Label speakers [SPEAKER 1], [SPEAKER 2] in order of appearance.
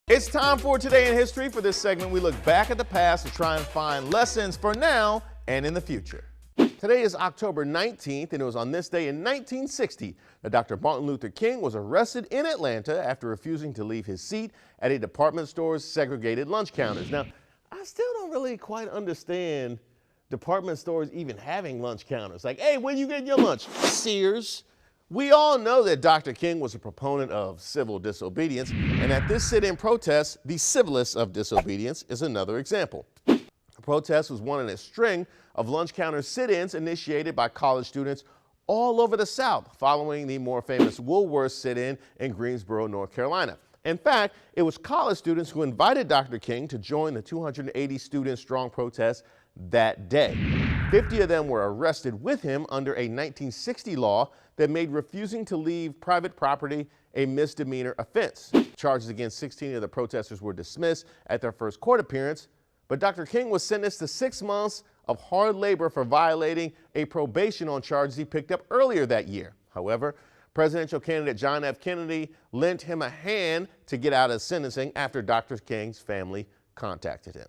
[SPEAKER 1] It's time for Today in History. For this segment, we look back at the past to try and find lessons for now and in the future. Today is October 19th, and it was on this day in 1960 that Dr. Martin Luther King was arrested in Atlanta after refusing to leave his seat at a department store's segregated lunch counters. Now, I still don't really quite understand department stores even having lunch counters. Like, hey, when you getting your lunch? Sears. We all know that Dr. King was a proponent of civil disobedience, and at this sit-in protest, the civilest of disobedience is another example. The protest was one in a string of lunch counter sit-ins initiated by college students all over the South, following the more famous Woolworth sit-in in Greensboro, North Carolina. In fact, it was college students who invited Dr. King to join the 280 student strong protest that day. 50 of them were arrested with him under a 1960 law that made refusing to leave private property a misdemeanor offense. Charges against 16 of the protesters were dismissed at their first court appearance, but Dr. King was sentenced to 6 months of hard labor for violating a probation on charges he picked up earlier that year. However, presidential candidate John F. Kennedy lent him a hand to get out of sentencing after Dr. King's family contacted him.